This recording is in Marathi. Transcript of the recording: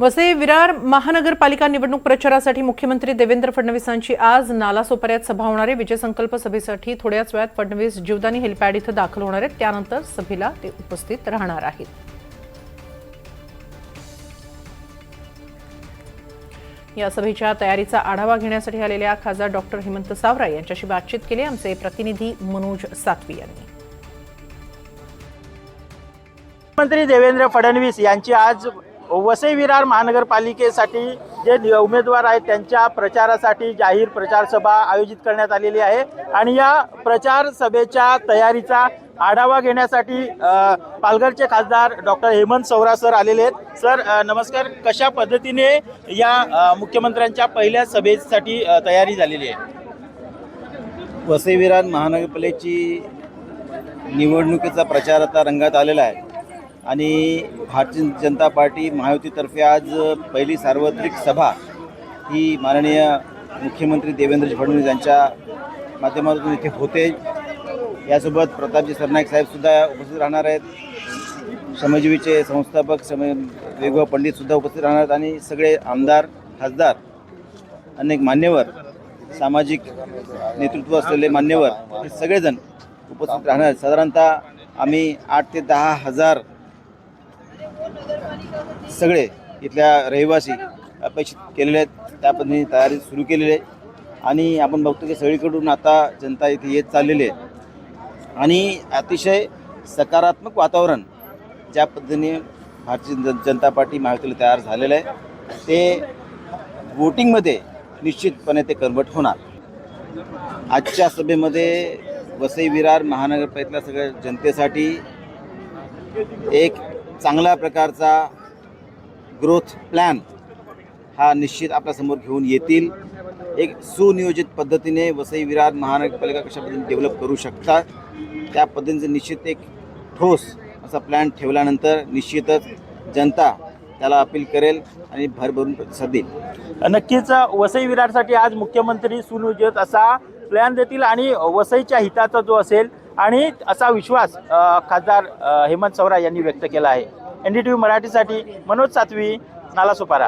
वसई विरार महानगरपालिका निवडणूक प्रचारासाठी मुख्यमंत्री देवेंद्र फडणवीसांची आज नालासोपाऱ्यात सभा होणार आहे। विजय संकल्प सभेसाठी थोड्याच वेळात फडणवीस जीवदानी हेलिपॅड इथं दाखल होणार आहेत। त्यानंतर सभेला ते उपस्थित राहणार आहेत। या सभेच्या तयारीचा आढावा घेण्यासाठी आलेल्या खासदार डॉक्टर हेमंत सावरा यांच्याशी बातचीत केली आमचे प्रतिनिधी मनोज सातवी यांनी। मुख्यमंत्री देवेंद्र फडणवीस यांची आज वसई विरार महानगरपालिकेसाठी जे उमेदवार आहेत त्यांच्या प्रचारासाठी जाहीर प्रचार सभा आयोजित करण्यात आलेली आहे आणि या प्रचार सभेच्या तयारीचा आढावा घेण्यासाठी पालघरचे खासदार डॉक्टर हेमंत सावरा सर आलेले आहेत। सर नमस्कार, कशा पद्धतीने या मुख्यमंत्र्यांच्या पहिल्या सभेसाठी तयारी झालेली आहे? वसई विरार महानगरपालिकेची निवडणुकीचा प्रचार आता रंगात आलेला आहे आणि भारतीय जनता पार्टी महायुतीतर्फे आज पहिली सार्वत्रिक सभा ही माननीय मुख्यमंत्री देवेंद्र फडणवीस यांच्या माध्यमातून इथे होते। यासोबत प्रतापजी सरनाईक साहेबसुद्धा उपस्थित राहणार आहेत, श्रमजीवीचे संस्थापक वेगवेगळे पंडितसुद्धा उपस्थित राहणार आहेत आणि सगळे आमदार खासदार अनेक मान्यवर सामाजिक नेतृत्व असलेले मान्यवर हे सगळेजण उपस्थित राहणार आहेत। साधारणतः आम्ही 8 ते 10 हजार सगळे इथल्या रहिवासी अपेक्षित केलेले आहेत। त्या पद्धतीने तयारी सुरू केलेली आहे आणि आपण बघतो की सगळीकडून आता जनता इथे येत चाललेली आहे आणि अतिशय सकारात्मक वातावरण ज्या पद्धतीने भारतीय जनता पार्टी महायुतीला तयार झालेलं आहे ते वोटिंगमध्ये निश्चितपणे ते कन्वर्ट होणार। आजच्या सभेमध्ये वसई विरार महानगरपालिकेतल्या सगळ्या जनतेसाठी एक चांगल्या प्रकारचा ग्रोथ प्लॅन हा निश्चित आपल्यासमोर घेऊन येतील। एक सुनियोजित पद्धतीने वसई विरार महानगरपालिका कशा पद्धतीने डेव्हलप करू शकतात त्या पद्धतीने निश्चित एक ठोस असा प्लॅन ठेवल्यानंतर निश्चितच जनता त्याला अपील करेल आणि भरभरून प्रतिसाद देईल। नक्कीच वसई विरारसाठी आज मुख्यमंत्री सुनियोजित असा प्लॅन देतील आणि वसईच्या हिताचा जो असेल आणि असा विश्वास खासदार हेमंत सावरा यांनी व्यक्त केला आहे। NDTV मराठीसाठी मनोज सातवी, नालासोपारा।